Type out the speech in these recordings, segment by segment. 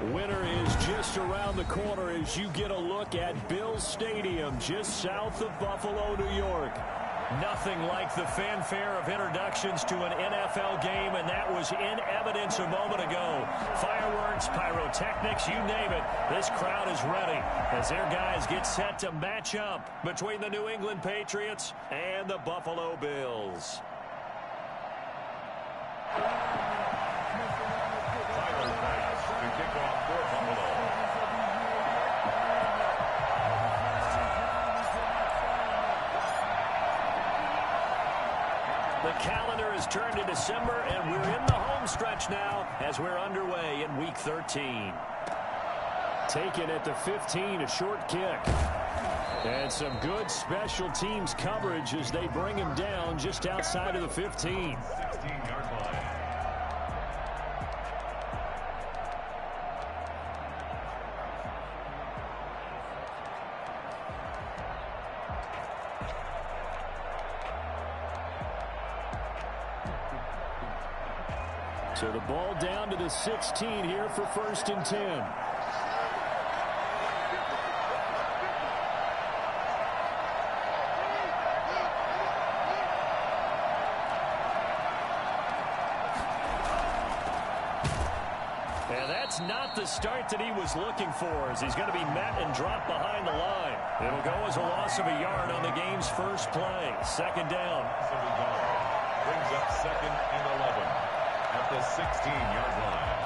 Winter is just around the corner as you get a look at Bills Stadium just south of Buffalo, New York. Nothing like the fanfare of introductions to an NFL game, and that was in evidence a moment ago. Fireworks, pyrotechnics, you name it. This crowd is ready as their guys get set to match up between the New England Patriots and the Buffalo Bills. The calendar has turned to December, and we're in the home stretch now as we're underway in Week 13. Taken at the 15, a short kick. And some good special teams coverage as they bring him down just outside of the 15. 16-yard line. So the ball down to the 16 here for 1st and 10. And that's not the start that he was looking for, as he's going to be met and dropped behind the line. It'll go as a loss of a yard on the game's first play. 2nd down. Brings up 2nd and 11. At the 16-yard line.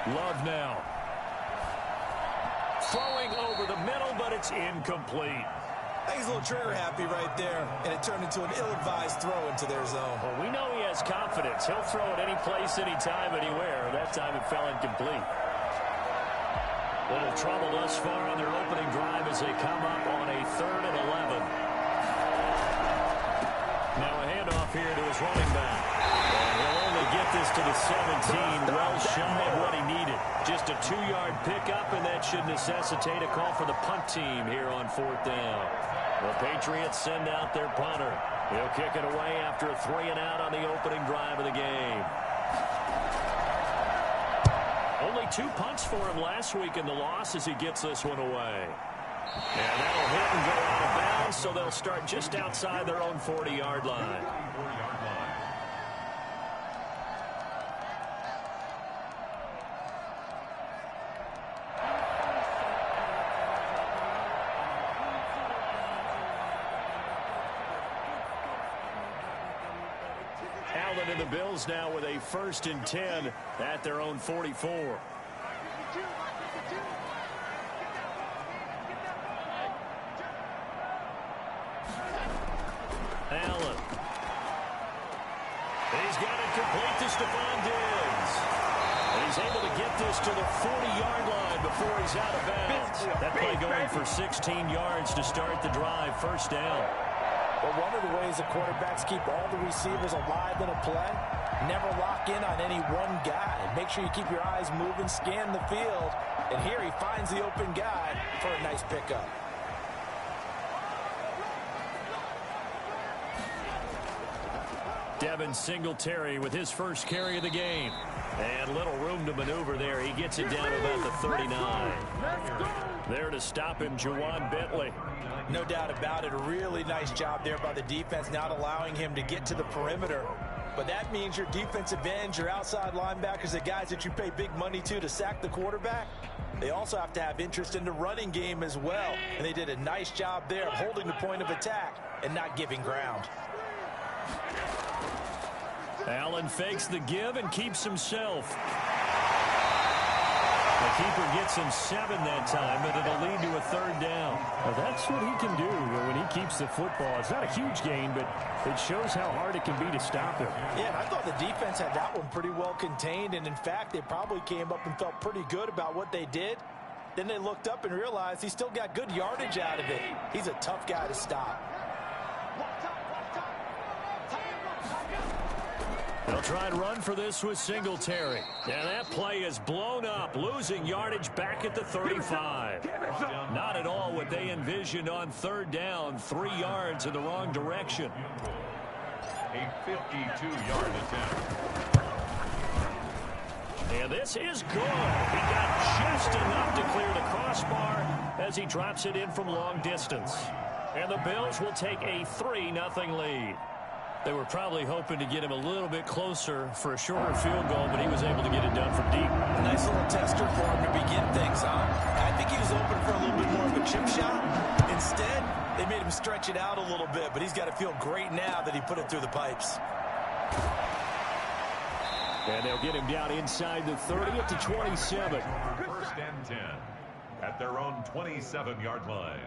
Love now. Throwing over the middle, but it's incomplete. I think he's a little trigger happy right there, and it turned into an ill-advised throw into their zone. Well, we know he has confidence. He'll throw it any place, anytime, anywhere. That time it fell incomplete. Little trouble thus far on their opening drive as they come up on a 3rd and 11. Now a handoff here to his running back. He'll only get this to the 17, well shy of what he needed. Just a 2-yard pickup, and that should necessitate a call for the punt team here on 4th down. The Patriots send out their punter. He'll kick it away after a 3-and-out on the opening drive of the game. Only 2 punts for him last week in the loss as he gets this one away. And that'll hit and go out of bounds, so they'll start just outside their own 40-yard line. Allen and the Bills now with a 1st and 10 at their own 44. Allen. He's got it complete to Stephon Diggs. And he's able to get this to the 40-yard line before he's out of bounds. That play going for 16 yards to start the drive. 1st down. Well, one of the ways the quarterbacks keep all the receivers alive in a play, never lock in on any one guy. Make sure you keep your eyes moving, scan the field. And here he finds the open guy for a nice pickup. Devin Singletary with his first carry of the game. And little room to maneuver there. He gets it down to about the 39. There to stop him, Juwan Bentley. No doubt about it. A really nice job there by the defense, not allowing him to get to the perimeter. But that means your defensive ends, your outside linebackers, the guys that you pay big money to sack the quarterback, they also have to have interest in the running game as well. And they did a nice job there holding the point of attack and not giving ground. Allen fakes the give and keeps himself. The keeper gets him 7 that time, but it'll lead to a 3rd down. Well, that's what he can do when he keeps the football. It's not a huge gain, but it shows how hard it can be to stop him. Yeah, and I thought the defense had that one pretty well contained, and in fact, they probably came up and felt pretty good about what they did. Then they looked up and realized he still got good yardage out of it. He's a tough guy to stop. They'll try and run for this with Singletary. And that play is blown up, losing yardage back at the 35. Not at all what they envisioned on 3rd down, 3 yards in the wrong direction. A 52-yard attempt. And this is good. He got just enough to clear the crossbar as he drops it in from long distance. And the Bills will take a 3-0 lead. They were probably hoping to get him a little bit closer for a shorter field goal, but he was able to get it done from deep. A nice little tester for him to begin things, huh? I think he was open for a little bit more of a chip shot. Instead, they made him stretch it out a little bit, but he's got to feel great now that he put it through the pipes. And they'll get him down inside the 30 at the 27. 1st and 10 at their own 27-yard line.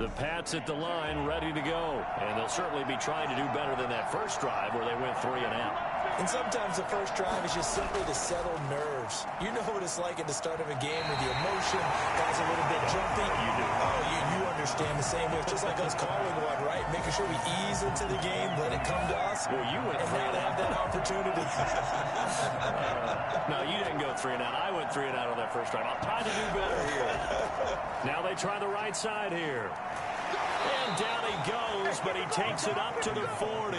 The Pats at the line, ready to go. And they'll certainly be trying to do better than that first drive where they went 3 and out. And sometimes the first drive is just simply to settle nerves. You know what it's like at the start of a game with the emotion, guys a little bit jumpy. You do. Oh, you understand the same way. It's just like us calling one, right? Making sure we ease into the game, let it come to us. Well, you went and 3 now and to have out. that opportunity. No, you didn't go 3 and out. I went 3 and out on that first drive. I'll try to do better here. Now they try the right side here. And down he goes, but he takes it up to the 40.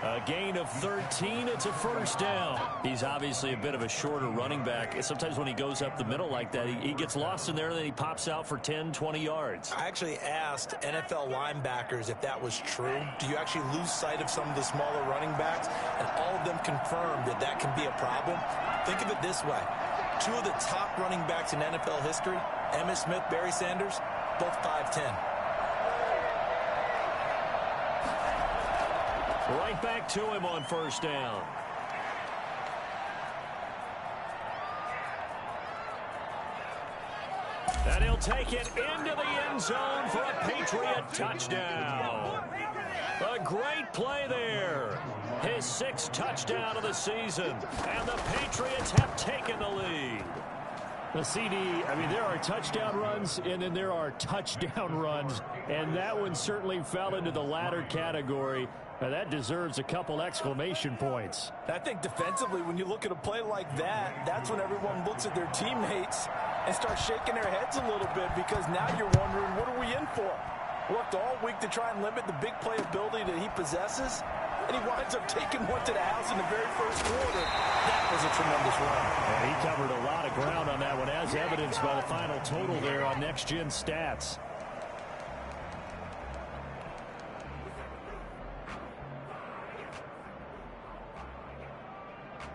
A gain of 13. It's a 1st down. He's obviously a bit of a shorter running back. Sometimes when he goes up the middle like that, he gets lost in there, and then he pops out for 10, 20 yards. I actually asked NFL linebackers if that was true. Do you actually lose sight of some of the smaller running backs? And all of them confirmed that that can be a problem. Think of it this way. 2 of the top running backs in NFL history, Emmitt Smith, Barry Sanders, both 5'10". Right back to him on 1st down. And he'll take it into the end zone for a Patriot touchdown. A great play there. His 6th touchdown of the season. And the Patriots have taken the lead. The CD, I mean, there are touchdown runs, and then there are touchdown runs. And that one certainly fell into the latter category. Now, that deserves a couple exclamation points. I think defensively, when you look at a play like that, that's when everyone looks at their teammates and starts shaking their heads a little bit, because now you're wondering, what are we in for? Worked all week to try and limit the big playability that he possesses, and he winds up taking one to the house in the very first quarter. That was a tremendous run. And he covered a lot of ground on that one, as evidenced by the final total there on Next Gen Stats.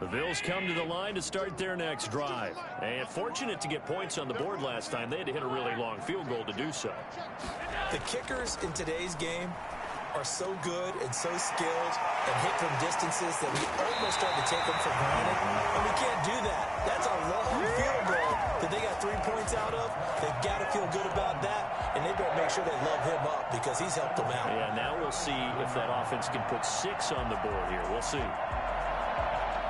The Bills come to the line to start their next drive. And fortunate to get points on the board last time. They had to hit a really long field goal to do so. The kickers in today's game are so good and so skilled and hit from distances that we almost start to take them for granted. And we can't do that. That's a long field goal that they got 3 points out of. They've got to feel good about that, and they better make sure they love him up, because he's helped them out. Yeah, now we'll see if that offense can put 6 on the board here. We'll see.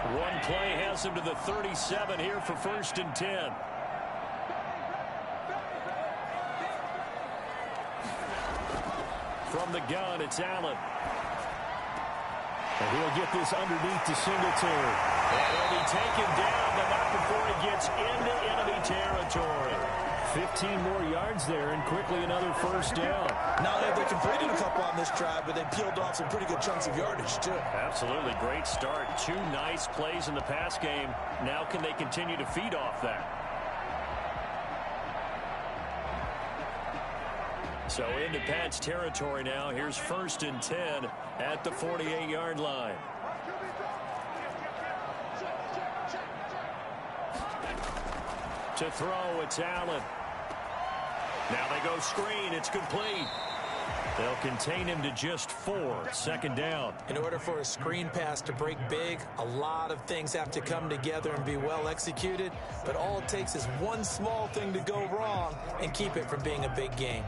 One play has him to the 37 here for 1st and 10. From the gun, it's Allen. And he'll get this underneath to Singletary. And he'll be taken down, but not before he gets into enemy territory. 15 more yards there, and quickly another 1st down. Not only have they completed a couple on this drive, but they peeled off some pretty good chunks of yardage, too. Absolutely. Great start. 2 nice plays in the pass game. Now can they continue to feed off that? So into Pat's territory now. Here's 1st and 10 at the 48-yard line. To throw, it's Allen. Now they go screen. It's complete. They'll contain him to just 4. Second down. In order for a screen pass to break big, a lot of things have to come together and be well executed. But all it takes is one small thing to go wrong and keep it from being a big game.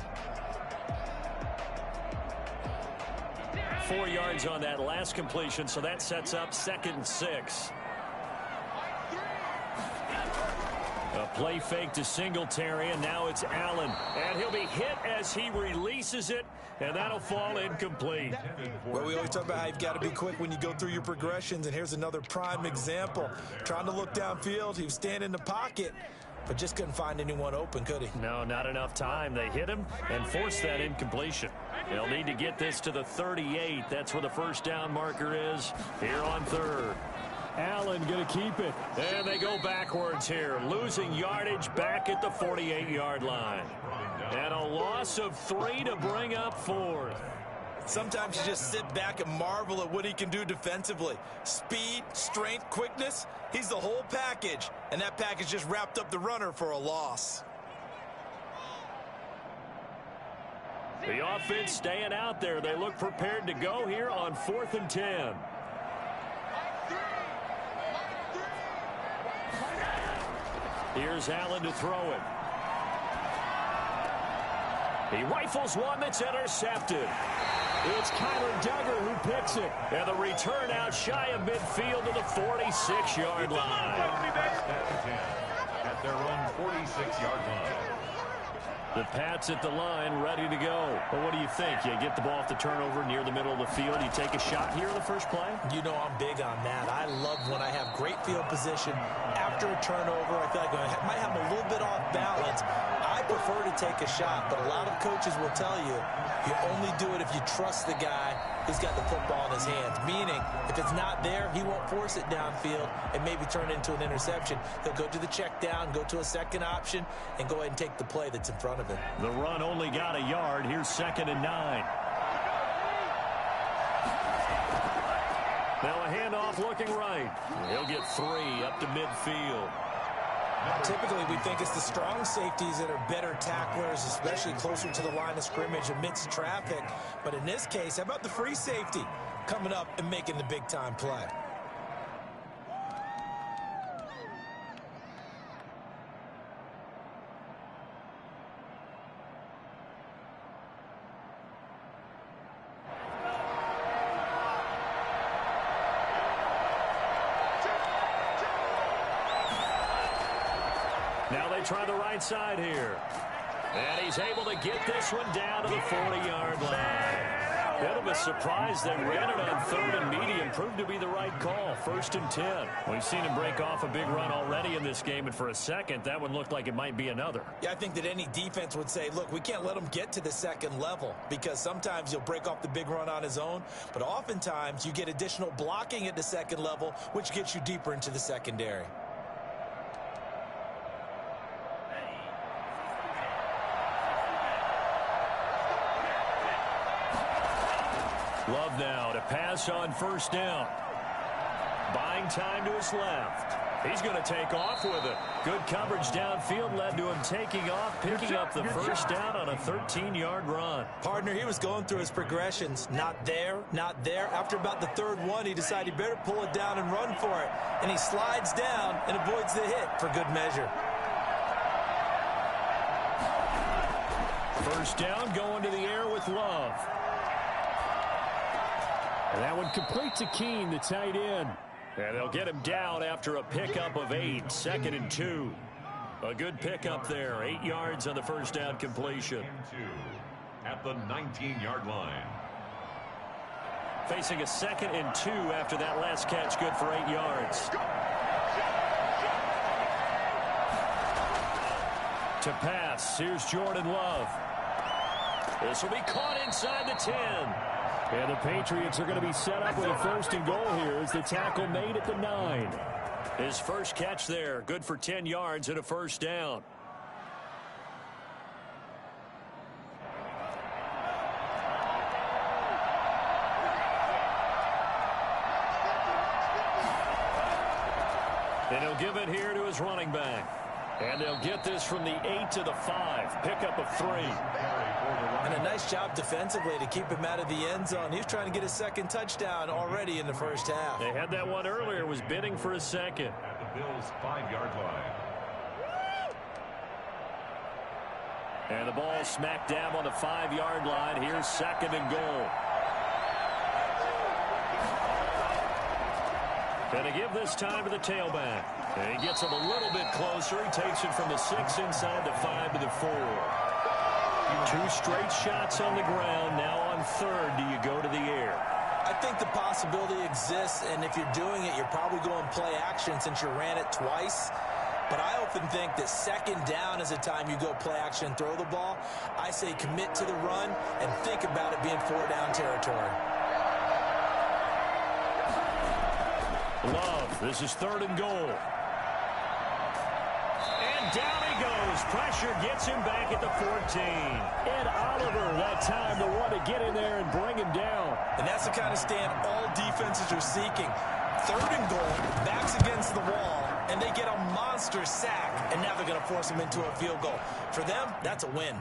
4 yards on that last completion, so that sets up 2nd and 6. A play fake to Singletary, and now it's Allen. And he'll be hit as he releases it, and that'll fall incomplete. Well, we always talk about how you've got to be quick when you go through your progressions, and here's another prime example. Trying to look downfield, he was standing in the pocket, but just couldn't find anyone open, could he? No, not enough time. They hit him and forced that incompletion. They'll need to get this to the 38. That's where the first down marker is here on 3rd. Allen going to keep it. And they go backwards here, losing yardage back at the 48-yard line. And a loss of 3 to bring up 4th. Sometimes you just sit back and marvel at what he can do defensively. Speed, strength, quickness, he's the whole package. And that package just wrapped up the runner for a loss. The offense staying out there. They look prepared to go here on 4th and 10. Here's Allen to throw it. He rifles one that's intercepted. It's Kyler Duggar who picks it. And the return out shy of midfield to the 46-yard line. At their own 46-yard line. The Pats at the line, ready to go. Well, what do you think? You get the ball off the turnover near the middle of the field. You take a shot here in the first play? You know I'm big on that. I love when I have great field position. After a turnover, I feel like I might have a little bit off balance. I prefer to take a shot, but a lot of coaches will tell you, you only do it if you trust the guy who's got the football in his hands. Meaning, if it's not there, he won't force it downfield and maybe turn it into an interception. He'll go to the check down, go to a second option, and go ahead and take the play that's in front of him. The run only got a yard. Here's 2nd and 9. Now a handoff looking right. He'll get 3 up to midfield. Typically, we think it's the strong safeties that are better tacklers, especially closer to the line of scrimmage amidst traffic. But in this case, how about the free safety coming up and making the big-time play? Now they try the right side here. And he's able to get this one down to the 40-yard line. Bit of a surprise. They ran it on 3rd and medium. Proved to be the right call. 1st and 10. We've seen him break off a big run already in this game, and for a second, that one looked like it might be another. Yeah, I think that any defense would say, look, we can't let him get to the second level, because sometimes he'll break off the big run on his own, but oftentimes you get additional blocking at the second level, which gets you deeper into the secondary. Love now to pass on 1st down. Buying time to his left. He's going to take off with it. Good coverage downfield led to him taking off, picking up the first down on a 13-yard run. Partner, he was going through his progressions. Not there, not there. After about the 3rd one, he decided he better pull it down and run for it. And he slides down and avoids the hit for good measure. First down, going to the air with Love. And that one complete to Keene, the tight end. And they'll get him down after a pickup of 8, 2nd and 2. A good pickup there, 8 yards on the first down completion. At the 19-yard line. Facing a 2nd and 2 after that last catch, good for 8 yards. To pass, here's Jordan Love. This will be caught inside the 10. And the Patriots are going to be set up with a 1st and goal here as the tackle made at the 9. His first catch there, good for 10 yards and a first down. And he'll give it here to his running back. And they'll get this from the 8 to the 5. Pickup of 3. And a nice job defensively to keep him out of the end zone. He was trying to get his second touchdown already in the first half. They had that one earlier, was bidding for a second. At the Bills' 5-yard line. And the ball smacked down on the 5-yard line. Here's 2nd and goal. And they give this time to the tailback. And he gets him a little bit closer. He takes it from the 6 inside the 5 to the 4. 2 straight shots on the ground. Now on 3rd, do you go to the air? I think the possibility exists, and if you're doing it, you're probably going play action since you ran it twice. But I often think that 2nd down is the time you go play action and throw the ball. I say commit to the run and think about it being 4-down territory. Love, this is 3rd and goal. And down he goes. Pressure gets him back at the 14. Ed Oliver, that time the one to get in there and bring him down. And that's the kind of stand all defenses are seeking. 3rd and goal, backs against the wall, and they get a monster sack, and now they're going to force him into a field goal. For them, that's a win.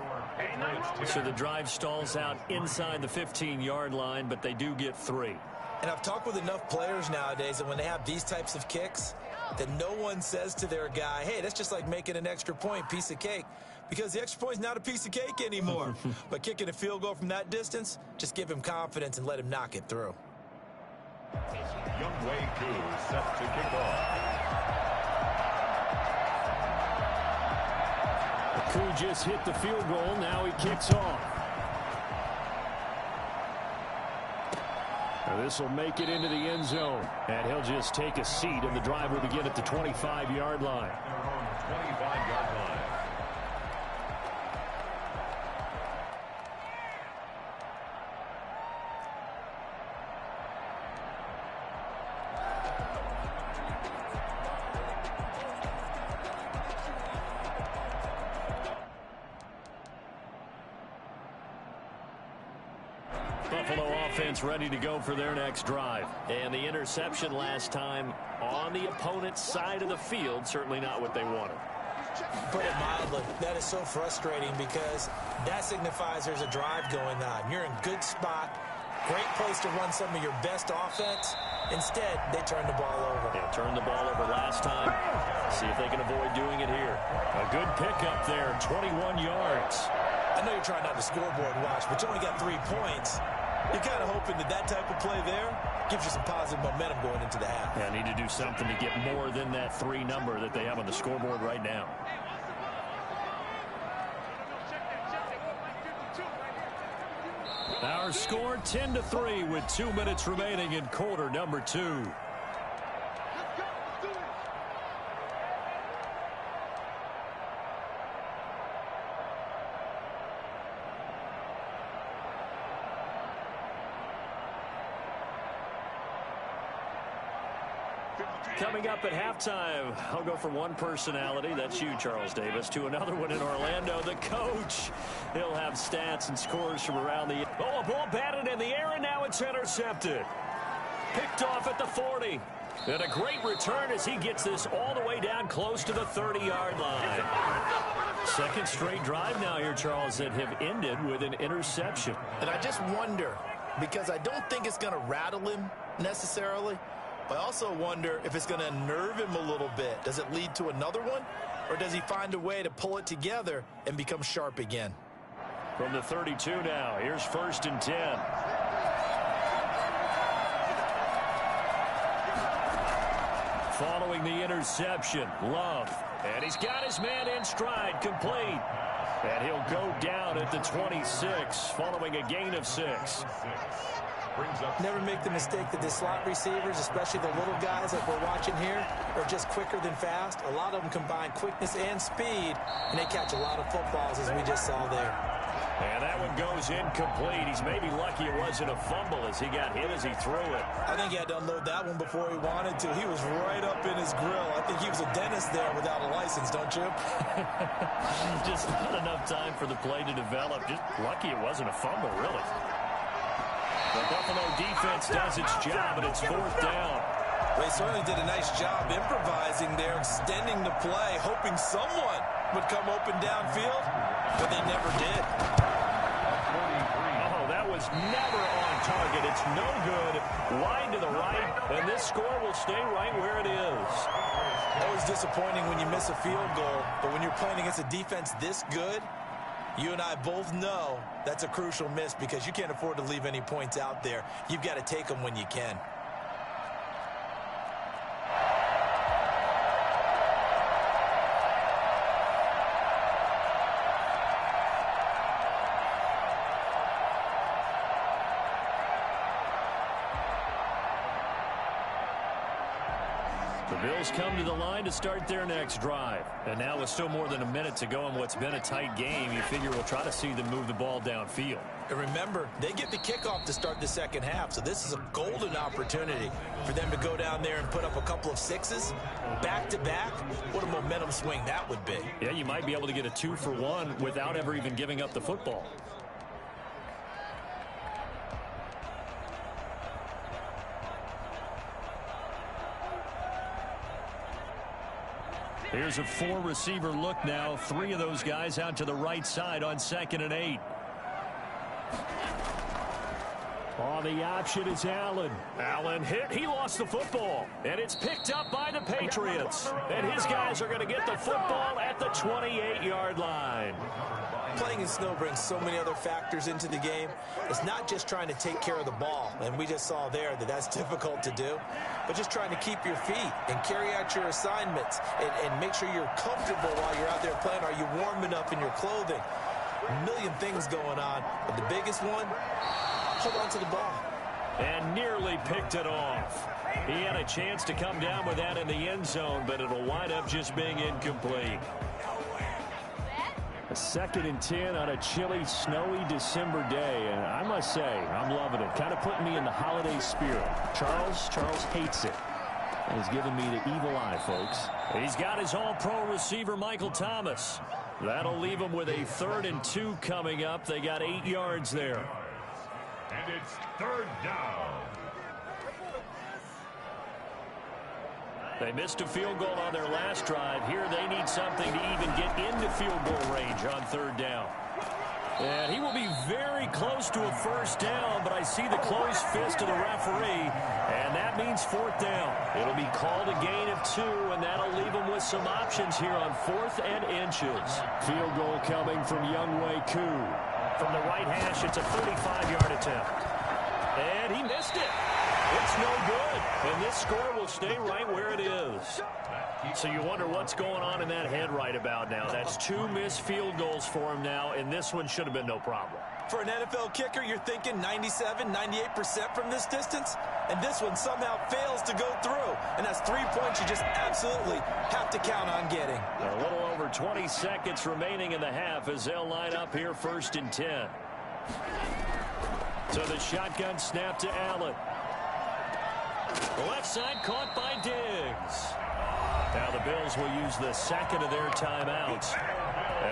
So the drive stalls out inside the 15-yard line, but they do get 3. And I've talked with enough players nowadays that when they have these types of kicks, that no one says to their guy, hey, that's just like making an extra point, piece of cake. Because the extra point is not a piece of cake anymore. But kicking a field goal from that distance, just give him confidence and let him knock it through. Young Wei Koo set to kick off. Koo just hit the field goal. Now he kicks off. This will make it into the end zone. And he'll just take a seat, and the drive will begin at the 25-yard line. Their own 25-yard line. Buffalo offense ready to go for their next drive. And the interception last time on the opponent's side of the field, certainly not what they wanted. Put it mildly, that is so frustrating because that signifies there's a drive going on. You're in good spot, great place to run some of your best offense. Instead, they turn the ball over. Yeah, turned the ball over last time. See if they can avoid doing it here. A good pickup there, 21 yards. I know you're trying not to scoreboard watch, but you only got 3 points. You're kind of hoping that that type of play there gives you some positive momentum going into the half. Yeah, need to do something to get more than that 3 number that they have on the scoreboard right now. Our score 10-3 with 2 minutes remaining in quarter number 2. Coming up at halftime, I'll go from one personality, that's you, Charles Davis, to another one in Orlando, the coach. He'll have stats and scores from around the... Oh, a ball batted in the air, and now it's intercepted. Picked off at the 40. And a great return as he gets this all the way down close to the 30-yard line. Second straight drive now here, Charles, that have ended with an interception. And I just wonder, because I don't think it's going to rattle him necessarily, I also wonder if it's going to unnerve him a little bit. Does it lead to another one? Or does he find a way to pull it together and become sharp again? From the 32 now, here's 1st and 10. Following the interception, Love. And he's got his man in stride, complete. And he'll go down at the 26, following a gain of 6. Never make the mistake that the slot receivers, especially the little guys like we're watching here, are just quicker than fast. A lot of them combine quickness and speed, and they catch a lot of footballs, as we just saw there. And that one goes incomplete. He's maybe lucky it wasn't a fumble as he got hit as he threw it. I think he had to unload that one before he wanted to. He was right up in his grill. I think he was a dentist there without a license, don't you? Just not enough time for the play to develop. Just lucky it wasn't a fumble, really. The Buffalo defense does its job, and it's 4th down. They certainly did a nice job improvising there, extending the play, hoping someone would come open downfield, but they never did. Oh, that was never on target. It's no good. Wide to the right, and this score will stay right where it is. Always disappointing when you miss a field goal, but when you're playing against a defense this good, you and I both know that's a crucial miss because you can't afford to leave any points out there. You've got to take them when you can. The Bills come to the line to start their next drive. And now with still more than a minute to go in what's been a tight game, you figure we'll try to see them move the ball downfield. And remember, they get the kickoff to start the second half, so this is a golden opportunity for them to go down there and put up a couple of sixes back-to-back. What a momentum swing that would be. Yeah, you might be able to get a 2-for-1 without ever even giving up the football. Here's a 4-receiver look now. 3 of those guys out to the right side on 2nd and 8. Oh, the option is Allen. Allen hit. He lost the football. And it's picked up by the Patriots. And his guys are going to get the football at the 28-yard line. Playing in snow brings so many other factors into the game. It's not just trying to take care of the ball, and we just saw there that that's difficult to do, but just trying to keep your feet and carry out your assignments and make sure you're comfortable while you're out there playing. Are you warm enough in your clothing? A million things going on, but the biggest one, hold on to the ball. And nearly picked it off. He had a chance to come down with that in the end zone, but it'll wind up just being incomplete. A 2nd and 10 on a chilly, snowy December day, and I must say, I'm loving it. Kind of putting me in the holiday spirit. Charles hates it. And he's giving me the evil eye, folks. He's got his all-pro receiver, Michael Thomas. That'll leave him with a 3rd and 2 coming up. They got 8 yards there. And it's 3rd down. They missed a field goal on their last drive. Here they need something to even get into field goal range on 3rd down. And he will be very close to a 1st down, but I see the closed fist of the referee, and that means 4th down. It'll be called a gain of 2, and that'll leave them with some options here on 4th and inches. Field goal coming from Younghoe Koo. From the right hash, it's a 35-yard attempt. And he missed it. It's no good. And this score will stay right where it is. So you wonder what's going on in that head right about now. That's 2 missed field goals for him now, and this one should have been no problem. For an NFL kicker, you're thinking 97, 98% from this distance, and this one somehow fails to go through. And that's 3 points you just absolutely have to count on getting. A little over 20 seconds remaining in the half as they'll line up here 1st and 10. So the shotgun snap to Allen. The left side caught by Diggs. Now the Bills will use the 2nd of their timeouts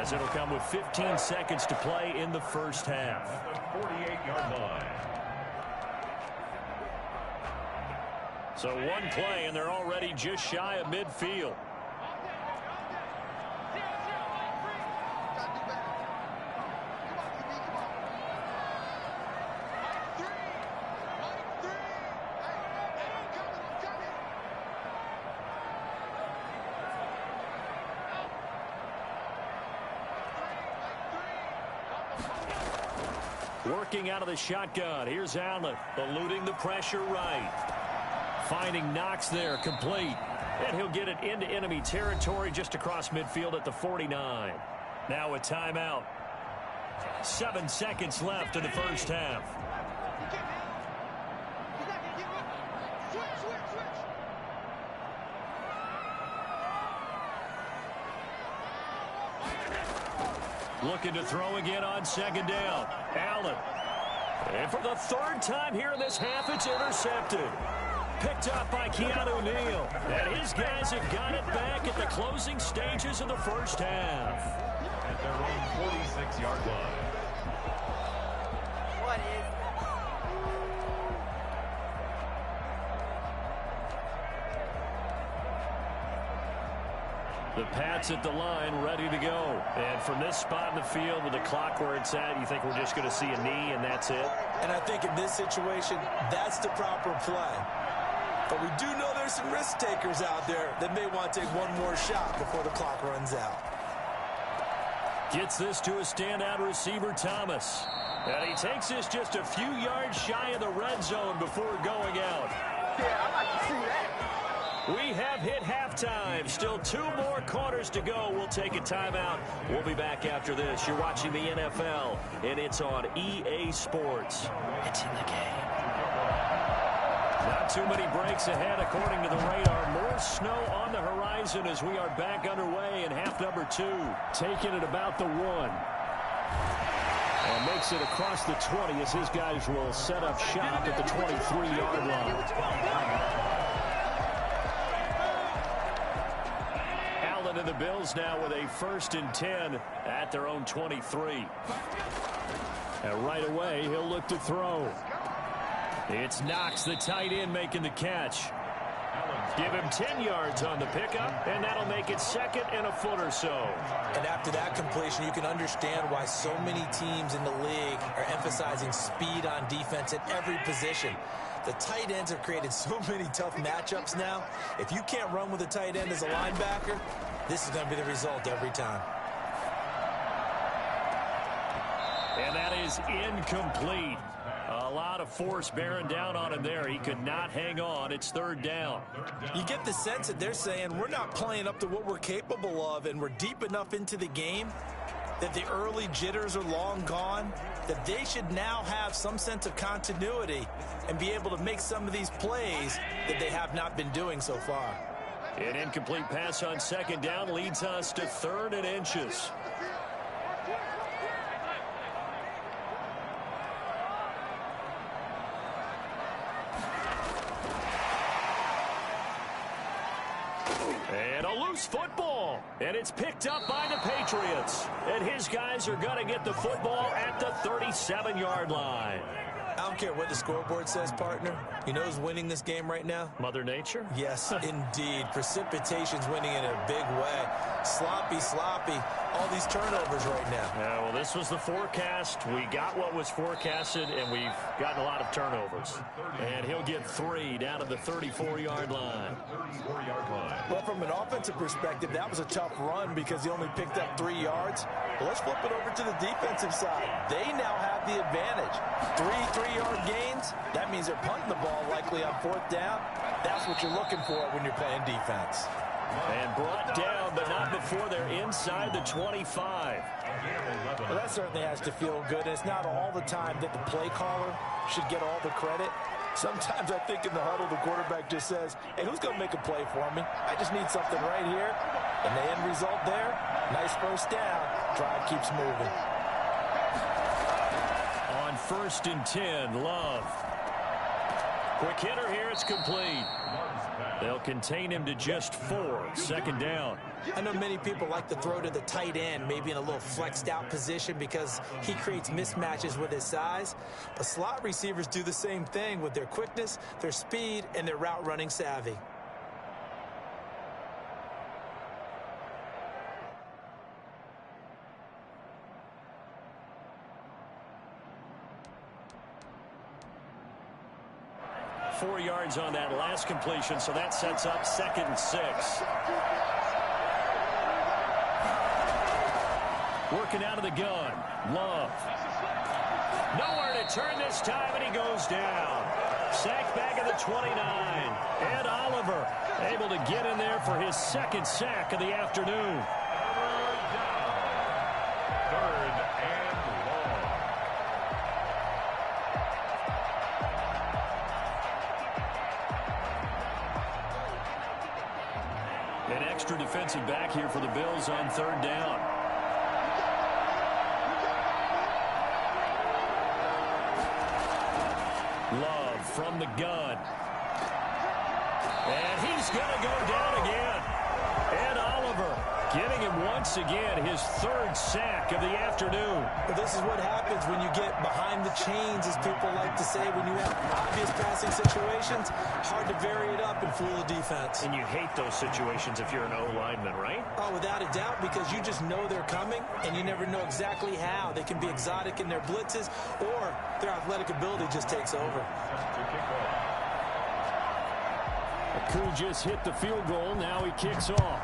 as it'll come with 15 seconds to play in the 1st half. 48-yard line. So 1 play, and they're already just shy of midfield. Working out of the shotgun. Here's Allen, eluding the pressure right. Finding Knox there, complete. And he'll get it into enemy territory just across midfield at the 49. Now a timeout. 7 seconds left in the 1st half. Looking to throw again on 2nd down. Allen. And for the 3rd time here in this half, it's intercepted. Picked up by Keanu Neal. And his guys have got it back at the closing stages of the 1st half. At their own 46-yard line. The Pats at the line, ready to go. And from this spot in the field with the clock where it's at, you think we're just going to see a knee and that's it? And I think in this situation, that's the proper play. But we do know there's some risk takers out there that may want to take one more shot before the clock runs out. Gets this to a standout receiver, Thomas. And he takes this just a few yards shy of the red zone before going out. Yeah, I like to see that. We have hit halftime. Still 2 more quarters to go. We'll take a timeout. We'll be back after this. You're watching the NFL, and it's on EA Sports. It's in the game. Not too many breaks ahead according to the radar. More snow on the horizon as we are back underway in half number 2. Taking it about the 1. And makes it across the 20 as his guys will set up shop at the 23-yard line. Allen and the Bills now with a 1st and 10 at their own 23. And right away, he'll look to throw. It's Knox, the tight end, making the catch. Give him 10 yards on the pickup, and that'll make it 2nd and a foot or so. And after that completion, you can understand why so many teams in the league are emphasizing speed on defense at every position. The tight ends have created so many tough matchups now. If you can't run with a tight end as a linebacker, this is going to be the result every time. And that is incomplete. A lot of force bearing down on him there. He could not hang on. It's 3rd down. You get the sense that they're saying we're not playing up to what we're capable of, and we're deep enough into the game that the early jitters are long gone, that they should now have some sense of continuity and be able to make some of these plays that they have not been doing so far. An incomplete pass on 2nd down leads us to 3rd and inches. And a loose football. And it's picked up by the Patriots. And his guys are going to get the football at the 37-yard line. I don't care what the scoreboard says, partner. You know who's winning this game right now? Mother Nature? Yes, indeed. Precipitation's winning in a big way. Sloppy. All these turnovers right now. Yeah, well, this was the forecast. We got what was forecasted, and we've gotten a lot of turnovers. And he'll get 3 down to the 34-yard line. Well, from an offensive perspective, that was a tough run because he only picked up 3 yards. But let's flip it over to the defensive side. They now have the advantage. 3-3-yard gains. That means they're punting the ball likely on 4th down. That's what you're looking for when you're playing defense. And brought down, but not before they're inside the 25. Well, that certainly has to feel good. It's not all the time that the play caller should get all the credit. Sometimes I think in the huddle, the quarterback just says, hey, who's going to make a play for me? I just need something right here. And the end result there, nice 1st down. Drive keeps moving. On 1st and 10, Love. Quick hitter here, it's complete. They'll contain him to just 4, 2nd down. I know many people like to throw to the tight end, maybe in a little flexed out position because he creates mismatches with his size. But slot receivers do the same thing with their quickness, their speed, and their route running savvy. Four yards on that last completion, so that sets up 2nd and 6. Working out of the gun. Love. Nowhere to turn this time, and he goes down. Sacked back at the 29. Ed Oliver able to get in there for his 2nd sack of the afternoon. 3rd and long. An extra defensive back here for the Bills on 3rd down. Love from the gun. And he's going to go down again. Ed Oliver Getting him once again, his third sack of the afternoon. But this is what happens when you get behind the chains, as people like to say. When you have obvious passing situations, hard to vary it up and fool the defense. And you hate those situations if you're an O-lineman, right? Oh, without a doubt, because you just know they're coming, and you never know exactly how. They can be exotic in their blitzes, or their athletic ability just takes over. Aku just hit the field goal. Now he kicks off.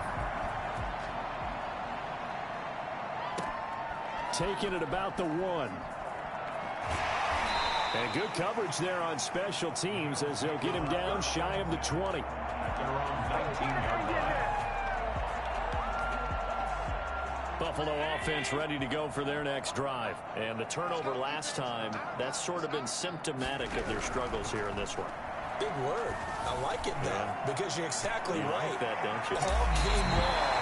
Taking it about the 1. And good coverage there on special teams as they'll get him down shy of the 20. At their own 19-yard line. Buffalo offense ready to go for their next drive. And the turnover last time, that's sort of been symptomatic of their struggles here in this one. Big word. I like it, though, because you're exactly right. Like that, don't you? All game long,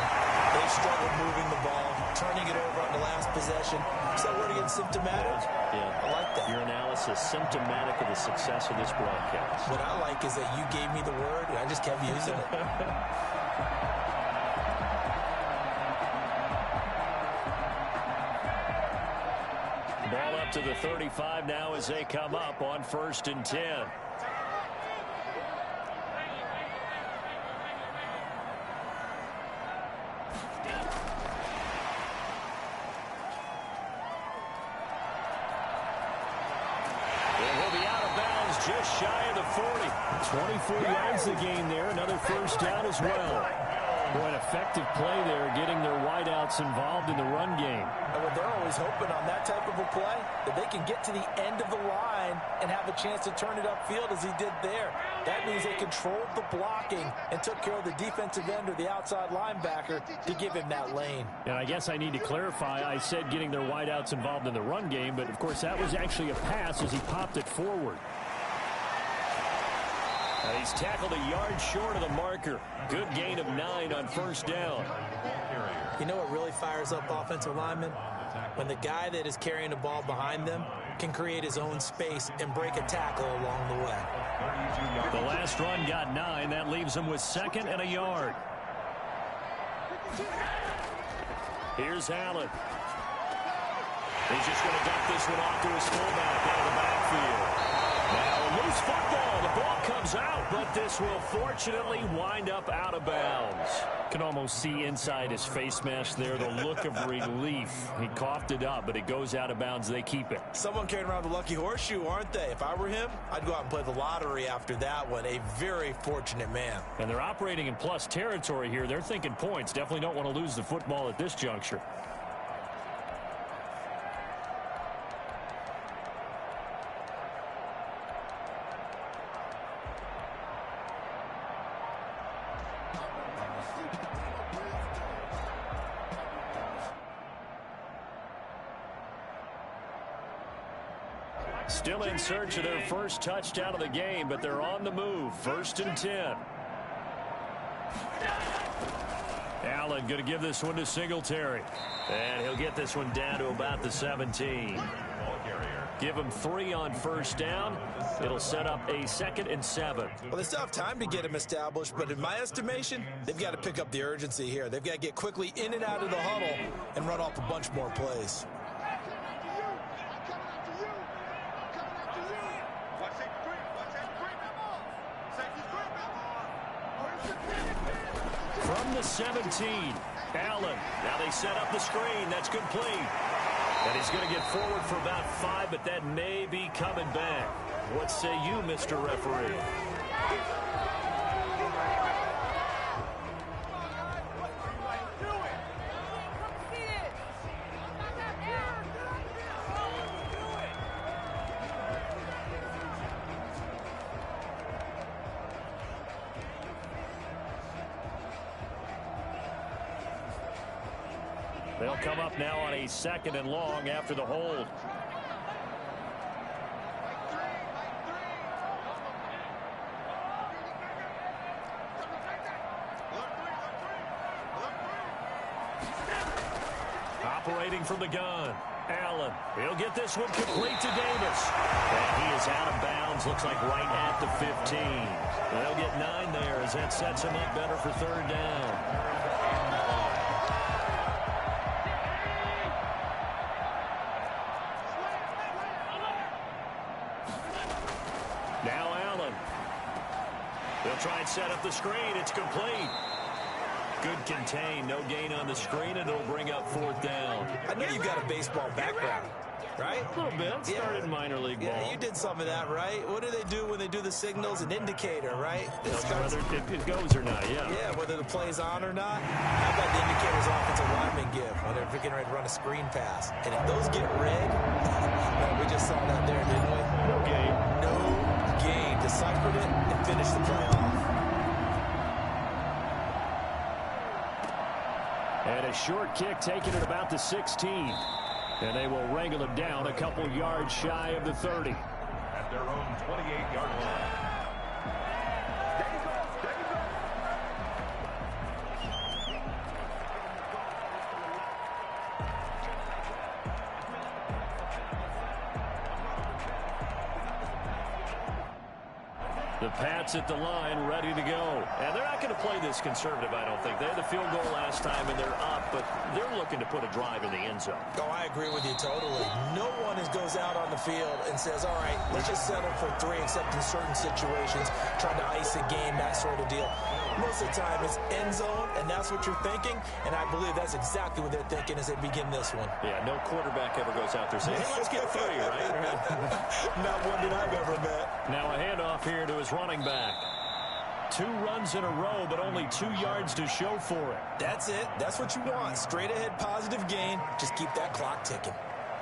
they struggled moving the ball, turning it over on the last possession. So word again, symptomatic? Yeah. I like that. Your analysis symptomatic of the success of this broadcast. What I like is that you gave me the word, and I just kept using it. Ball up to the 35 now as they come up on 1st and 10. Just shy of the 40. 24 yards the gain there. Another first down as well. Boy, an effective play there, getting their wideouts involved in the run game. And what they're always hoping on that type of a play, that they can get to the end of the line and have a chance to turn it upfield as he did there. That means they controlled the blocking and took care of the defensive end or the outside linebacker to give him that lane. And I guess I need to clarify, I said getting their wideouts involved in the run game, but of course that was actually a pass as he popped it forward. And he's tackled a yard short of the marker. Good gain of 9 on first down. You know what really fires up offensive linemen? When the guy that is carrying the ball behind them can create his own space and break a tackle along the way. The last run got 9. That leaves him with 2nd and a yard. Here's Allen. He's just going to dump this one off to his fullback out of the backfield. Now a loose football. The ball comes out, but this will fortunately wind up out of bounds. Can almost see inside his face mask there the look of relief. He coughed it up, but it goes out of bounds. They keep it. Someone carrying around the lucky horseshoe, aren't they? If I were him, I'd go out and play the lottery after that one. A very fortunate man. And they're operating in plus territory here. They're thinking points. Definitely don't want to lose the football at this juncture. Still in search of their first touchdown of the game, but they're on the move. 1st and 10. Allen going to give this one to Singletary. And he'll get this one down to about the 17. Give him 3 on first down. It'll set up a 2nd and 7. Well, they still have time to get him established, but in my estimation, they've got to pick up the urgency here. They've got to get quickly in and out of the huddle and run off a bunch more plays. From the 17, Allen. Now they set up the screen. That's complete. And he's going to get forward for about 5, but that may be coming back. What say you, Mr. Referee? They'll come up now on a 2nd and long after the hold. Operating from the gun. Allen. He'll get this one complete to Davis. And he is out of bounds. Looks like right at the 15. They'll get 9 there as that sets him up better for 3rd down. set up the screen. It's complete. Good contain. No gain on the screen, and it'll bring up 4th down. I know you've got a baseball background, right? A little bit. Started in minor league ball. Yeah, you did some of that, right? What do they do when they do the signals? An indicator, right? Whether it goes or not, yeah. Yeah, whether the play's on or not. How about the indicators offensive linemen give when they're getting ready to run a screen pass? And if those get red, we just saw that there, didn't we? No gain. No gain. Deciphered it and finished the play off. And a short kick taken at about the 16. And they will wrangle it down a couple yards shy of the 30. At their own 28-yard line. The Pats at the line, ready to go. And they're not going to play this conservative, I don't think. They had the field goal last time, and they're up, but they're looking to put a drive in the end zone. Oh, I agree with you totally. No one goes out on the field and says, all right, let's just settle for 3, except in certain situations, trying to ice a game, that sort of deal. Most of the time, it's end zone, and that's what you're thinking, and I believe that's exactly what they're thinking as they begin this one. Yeah, no quarterback ever goes out there saying, hey, let's get 3, right? Not one that I've ever met. Now a handoff here to his running back. 2 runs in a row, but only 2 yards to show for it. That's it. That's what you want. Straight ahead positive gain. Just keep that clock ticking.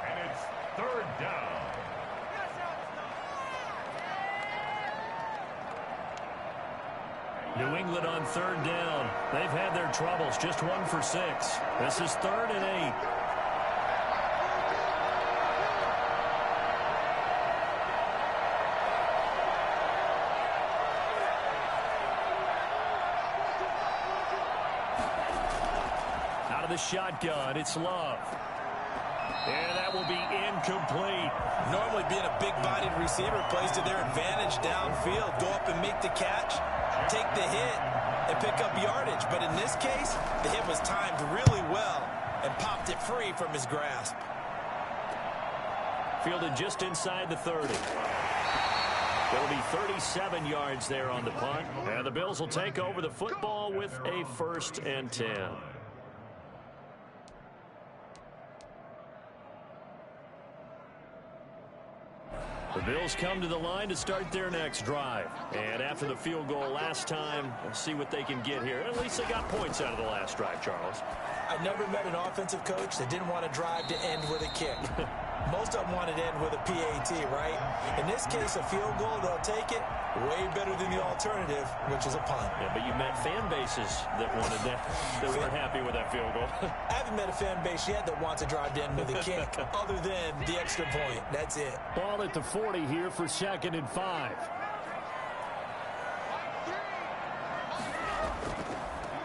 And it's 3rd down. New England on 3rd down. They've had their troubles. Just 1 for 6. This is 3rd and 8. Out of the shotgun, it's Love. And that will be incomplete. Normally being a big-bodied receiver plays to their advantage downfield. Go up and make the catch, take the hit, and pick up yardage. But in this case, the hit was timed really well and popped it free from his grasp. Fielded just inside the 30. It'll be 37 yards there on the punt. And the Bills will take over the football with a 1st and 10. The Bills come to the line to start their next drive. And after the field goal last time, we'll see what they can get here. At least they got points out of the last drive, Charles. I've never met an offensive coach that didn't want to drive to end with a kick. Most of them wanted to end with a PAT, right? In this case, a field goal, they'll take it. Way better than the alternative, which is a punt. Yeah, but you met fan bases that wanted that, that weren't happy with that field goal. I haven't met a fan base yet that wants to drive to end with a kick, other than the extra point. That's it. Ball at the 40 here for 2nd and 5.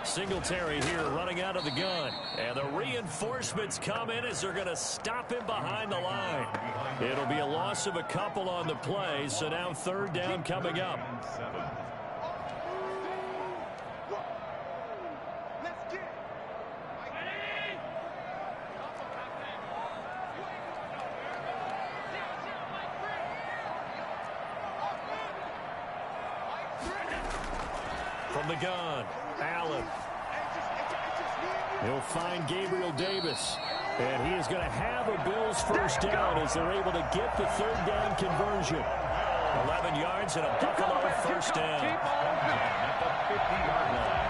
Singletary here running out of the gun. And the reinforcements come in as they're going to stop him behind the line. It'll be a loss of a couple on the play, so now 3rd down coming up. From the gun, Allen. He'll find Gabriel Davis. And he is going to have a Bills 1st down as they're able to get the 3rd down conversion. 11 yards and a Buffalo 1st down. At the 50-yard line.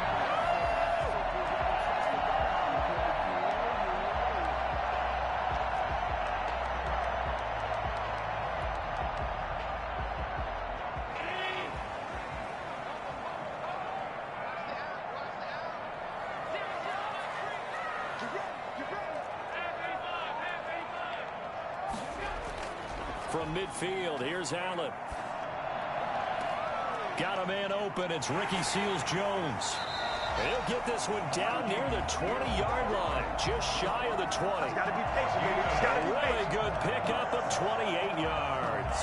From midfield, here's Allen. Got a man open. It's Ricky Seals-Jones. And he'll get this one down near the 20-yard line, just shy of the 20. Got to be patient, baby. Just got to be Really patient. good pickup of 28 yards.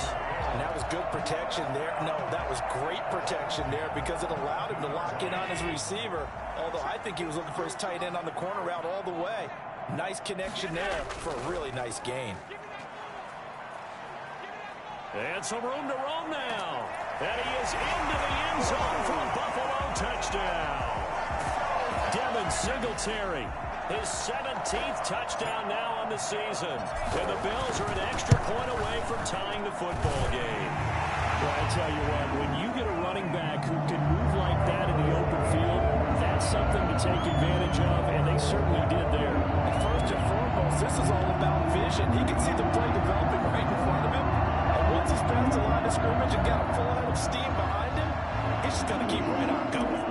And that was good protection there. No, that was great protection there because it allowed him to lock in on his receiver. Although I think he was looking for his tight end on the corner route all the way. Nice connection there for a really nice gain. And some room to roam now. And he is into the end zone for a Buffalo touchdown. Devin Singletary, his 17th touchdown now on the season. And the Bills are an extra point away from tying the football game. Well, I tell you what, when you get a running back who can move like that in the open field, that's something to take advantage of, and they certainly did there. First and foremost, this is all about vision. He can see the play developing right in front of him. And once he's past the line of scrimmage and got a full head of steam behind him, he's just going to keep right on going.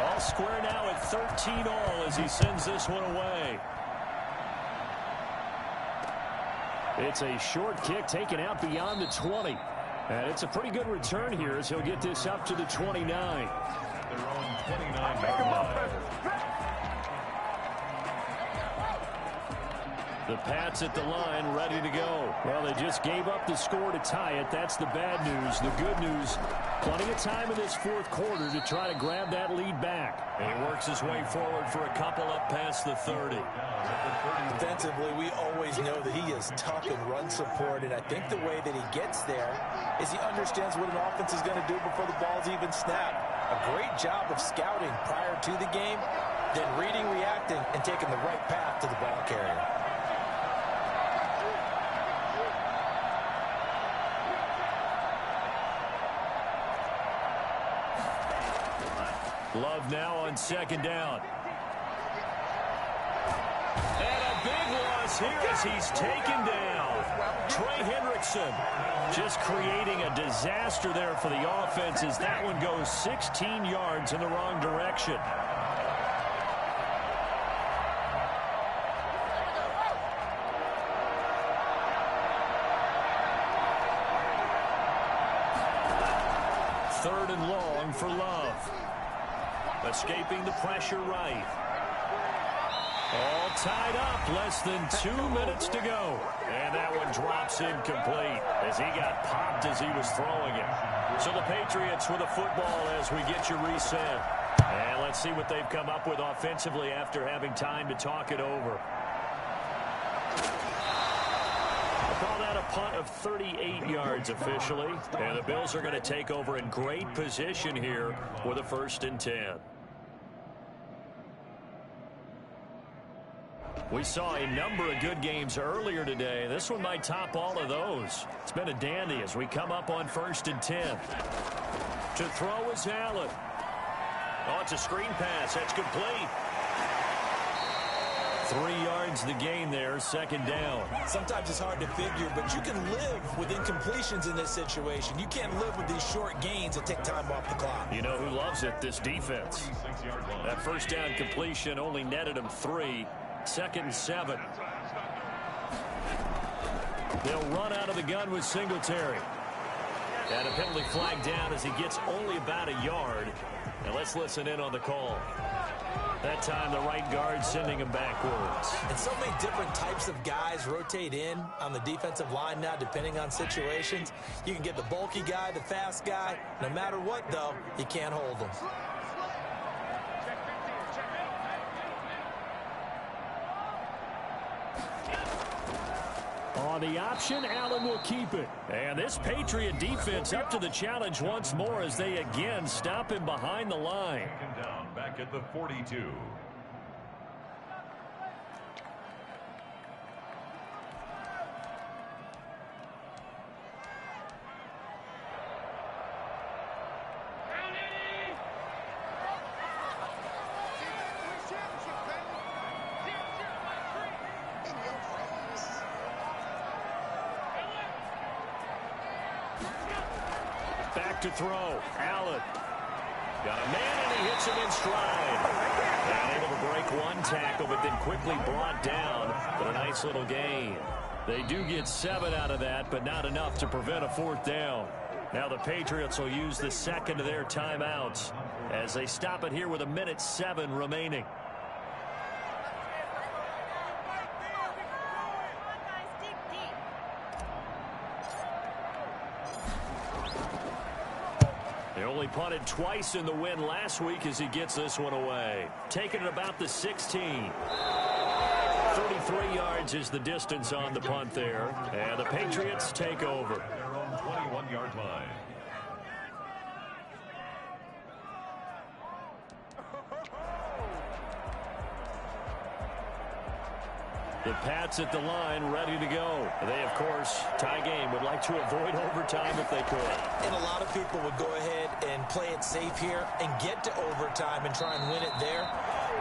All square now at 13 all as he sends this one away. It's a short kick taken out beyond the 20. And it's a pretty good return here as he'll get this up to the 29. Their own 29-yard line. The Pats at the line, ready to go. Well, they just gave up the score to tie it. That's the bad news. The good news, plenty of time in this fourth quarter to try to grab that lead back. And he works his way forward for a couple up past the 30. Defensively, we always know that he is tough in run support, and I think the way that he gets there is he understands what an offense is going to do before the ball's even snapped. A great job of scouting prior to the game, then reading, reacting, and taking the right path to the ball carrier. Love now on second down. And a big loss here as he's taken down. Trey Hendrickson just creating a disaster there for the offense as that one goes 16 yards in the wrong direction. Third and long for Love. Escaping the pressure right. All tied up, less than 2 minutes to go. And that one drops incomplete as he got popped as he was throwing it. So the Patriots with a football as we get you reset. And let's see what they've come up with offensively after having time to talk it over. Call that a punt of 38 yards officially. And the Bills are going to take over in great position here with a 1st and 10. We saw a number of good games earlier today. This one might top all of those. It's been a dandy as we come up on 1st and 10. To throw is Allen. Oh, it's a screen pass. That's complete. 3 yards the gain there, 2nd down. Sometimes it's hard to figure, but you can live with incompletions in this situation. You can't live with these short gains that take time off the clock. You know who loves it? This defense. That 1st down completion only netted him 3. 2nd and 7. They'll run out of the gun with Singletary. And a penalty flag down as he gets only about a yard. And let's listen in on the call. That time the right guard sending him backwards. And so many different types of guys rotate in on the defensive line now depending on situations. You can get the bulky guy, the fast guy. No matter what, though, you can't hold them. On the option, Allen will keep it. And this Patriot defense up to the challenge once more as they again stop him behind the line. Down back at the 42. To throw. Allen. Got a man and he hits him in stride. And able to break one tackle but then quickly brought down. But a nice little gain. They do get 7 out of that, but not enough to prevent a 4th down. Now the Patriots will use the second of their timeouts as they stop it here with 1:07 remaining. They only punted twice in the win last week as he gets this one away. Taking it about the 16. 33 yards is the distance on the punt there. And the Patriots take over. Their own 21 9-yard line. The Pats at the line, ready to go. They, of course, tie game, would like to avoid overtime if they could. And a lot of people would go ahead and play it safe here and get to overtime and try and win it there.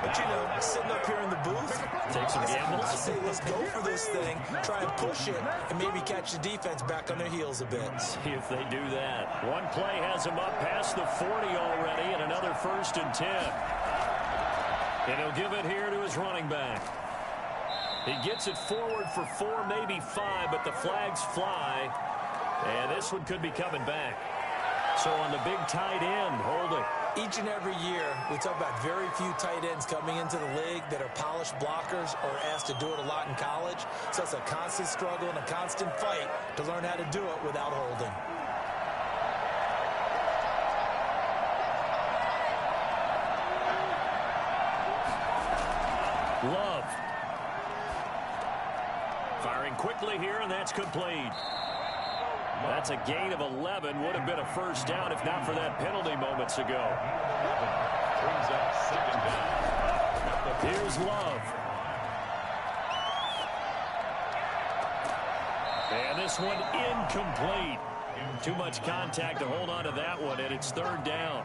But, you know, sitting up here in the booth, take some gambles. I say let's go for this thing, try and push it, and maybe catch the defense back on their heels a bit. See if they do that. One play has them up past the 40 already, and another 1st and 10. And he'll give it here to his running back. He gets it forward for 4, maybe 5, but the flags fly. And this one could be coming back. So on the big tight end, holding. Each and every year, we talk about very few tight ends coming into the league that are polished blockers or asked to do it a lot in college. So it's a constant struggle and a constant fight to learn how to do it without holding. Love. Firing quickly here, and that's complete. That's a gain of 11. Would have been a 1st down if not for that penalty moments ago. Brings up 2nd down. Here's Love. And this one incomplete. Too much contact to hold on to that one, and it's 3rd down.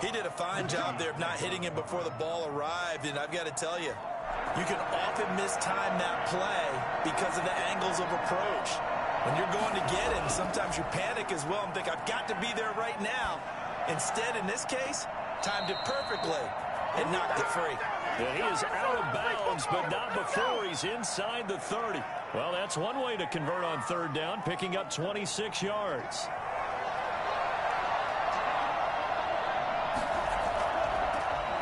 He did a fine job there of not hitting him before the ball arrived, and I've got to tell you, you can often mistime that play because of the angles of approach. When you're going to get him, sometimes you panic as well and think, I've got to be there right now. Instead, in this case, timed it perfectly and knocked it free. And he is out of bounds, but not before he's inside the 30. Well, that's one way to convert on 3rd down, picking up 26 yards.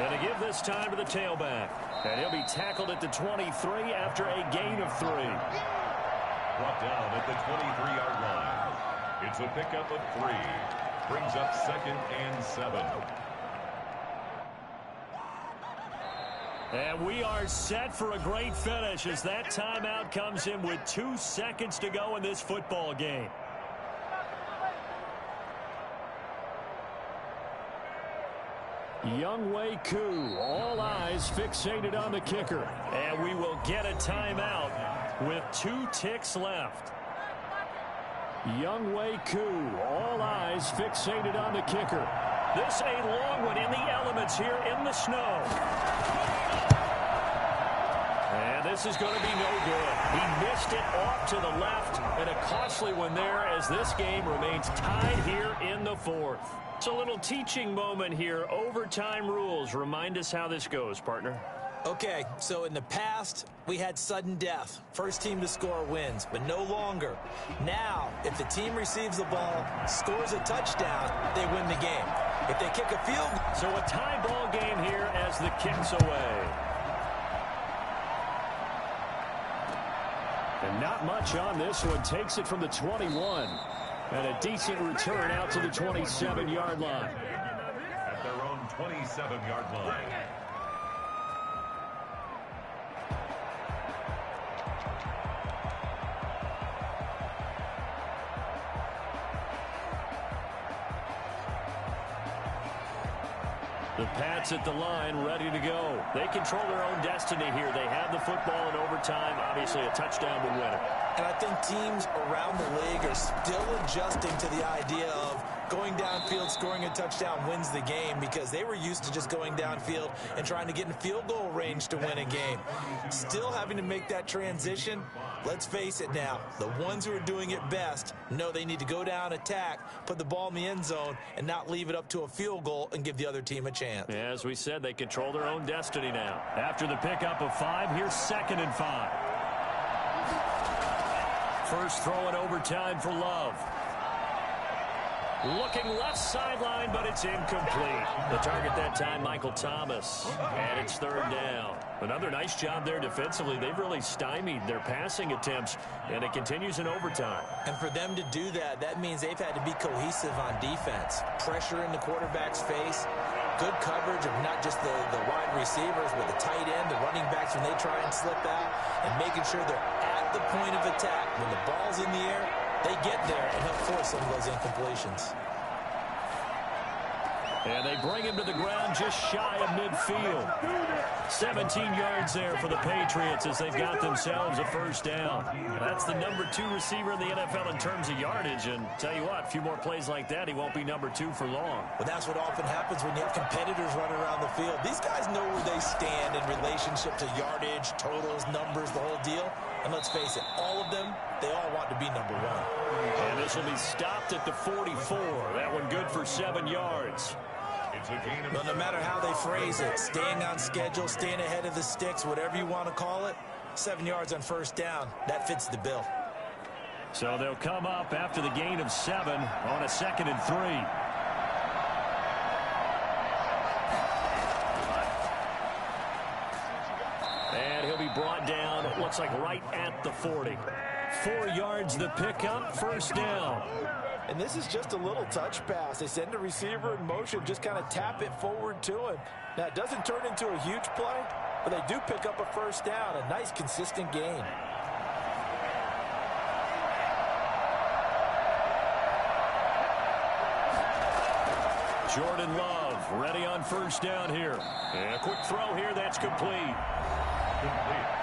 And to give this time to the tailback. And he'll be tackled at the 23 after a gain of 3. Brought down at the 23-yard line. It's a pickup of 3. Brings up 2nd and 7. And we are set for a great finish as that timeout comes in with 2 seconds to go in this football game. Younghoe Koo, all eyes fixated on the kicker. And we will get a timeout with 2 ticks left. Younghoe Koo, all eyes fixated on the kicker. This a long one in the elements here in the snow. And this is going to be no good. He missed it off to the left, and a costly one there as this game remains tied here in the 4th. It's a little teaching moment here. Overtime rules. Remind us how this goes, partner. Okay, so in the past, we had sudden death. First team to score wins, but no longer. Now, if the team receives the ball, scores a touchdown, they win the game. If they kick a field goal. So a tie ball game here as the kick's away. And not much on this one. Takes it from the 21. And a decent return out to the 27-yard line. At their own 27-yard line. The Pats at the line, ready to go. They control their own destiny here. They have the football in overtime. Obviously, a touchdown would win it. And I think teams around the league are still adjusting to the idea of going downfield, scoring a touchdown wins the game, because they were used to just going downfield and trying to get in field goal range to win a game. Still having to make that transition. Let's face it now, the ones who are doing it best know they need to go down, attack, put the ball in the end zone, and not leave it up to a field goal and give the other team a chance. Yeah, as we said, they control their own destiny now. After the pickup of 5, here's 2nd and 5. First throw in overtime for Love. Looking left sideline, but it's incomplete. The target that time, Michael Thomas. And it's 3rd down. Another nice job there defensively. They've really stymied their passing attempts, and it continues in overtime. And for them to do that, that means they've had to be cohesive on defense. Pressure in the quarterback's face. Good coverage of not just the wide receivers, but the tight end, the running backs when they try and slip out, and making sure they're at the point of attack. When the ball's in the air, they get there and he'll force some of those incompletions. And they bring him to the ground just shy of midfield. 17 yards there for the Patriots as they've got themselves a first down. That's the number 2 receiver in the NFL in terms of yardage. And tell you what, a few more plays like that, he won't be number 2 for long. But that's what often happens when you have competitors running around the field. These guys know where they stand in relationship to yardage, totals, numbers, the whole deal. And let's face it, all of them, they all want to be number 1. And this will be stopped at the 44. That one good for 7 yards. Well, no matter how they phrase it, staying on schedule, staying ahead of the sticks, whatever you want to call it, 7 yards on first down, that fits the bill. So they'll come up after the gain of 7 on a 2nd and 3. And he'll be brought down, it looks like right at the 40. 4 yards the pickup, first down. And this is just a little touch pass. They send a receiver in motion, just kind of tap it forward to him. Now, it doesn't turn into a huge play, but they do pick up a first down, a nice, consistent gain. Jordan Love ready on first down here. And a quick throw here, that's complete.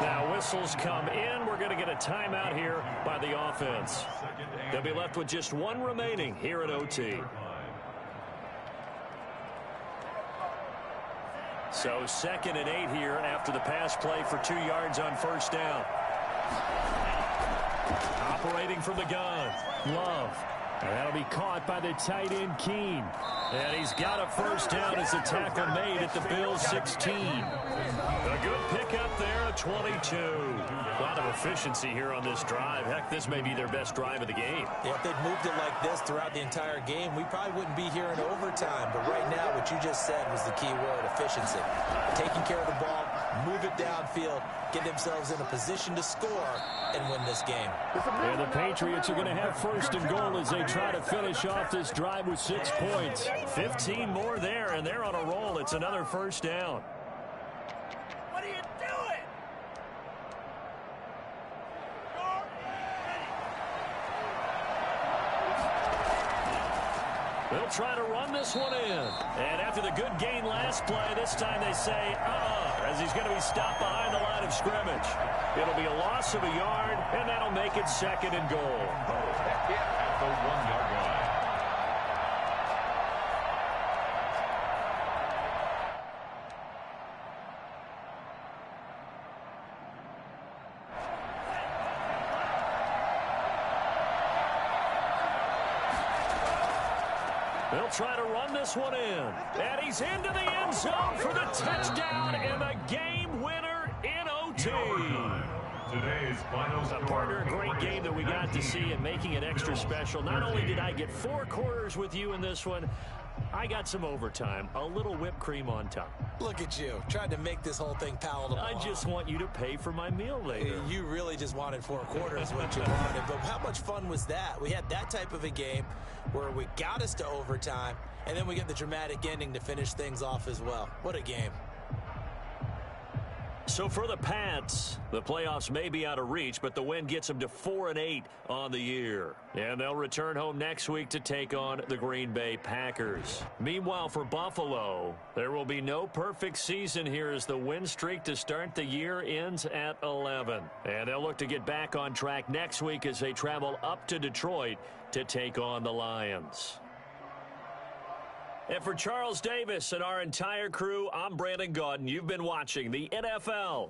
Now whistles come in. We're going to get a timeout here by the offense. They'll be left with just 1 remaining here at OT. So 2nd and 8 here after the pass play for 2 yards on first down. Operating from the gun, Love. And that'll be caught by the tight end, Keene. And he's got a first down as the tackle made at the Bills' 16. A good pickup there at 22. A lot of efficiency here on this drive. Heck, this may be their best drive of the game. Yeah, if they'd moved it like this throughout the entire game, we probably wouldn't be here in overtime. But right now, what you just said was the key word, efficiency. Taking care of the ball, move it downfield, get themselves in a position to score, and win this game. And the Patriots are going to have first and goal as they try to finish off this drive with 6 points. 15 more there, and they're on a roll. It's another first down. What are you doing? They'll try to run this one in. And after the good gain last play, this time they say, as he's going to be stopped behind the line of scrimmage. It'll be a loss of a yard, and that'll make it 2nd and goal. At the 1-yard line. They'll try to run this one in. And he's into the end zone for the touchdown and the game winner in OT. Today's final score. Partner, a great game that we got to see and making it extra special. Not only did I get 4 quarters with you in this one, I got some overtime, a little whipped cream on top. Look at you, trying to make this whole thing palatable. I just want you to pay for my meal later. You really just wanted 4 quarters, what you wanted. But how much fun was that? We had that type of a game where we got us to overtime, and then we get the dramatic ending to finish things off as well. What a game. So for the Pats, the playoffs may be out of reach, but the win gets them to 4-8 on the year. And they'll return home next week to take on the Green Bay Packers. Meanwhile, for Buffalo, there will be no perfect season here as the win streak to start the year ends at 11. And they'll look to get back on track next week as they travel up to Detroit to take on the Lions. And for Charles Davis and our entire crew, I'm Brandon Gaudin. You've been watching the NFL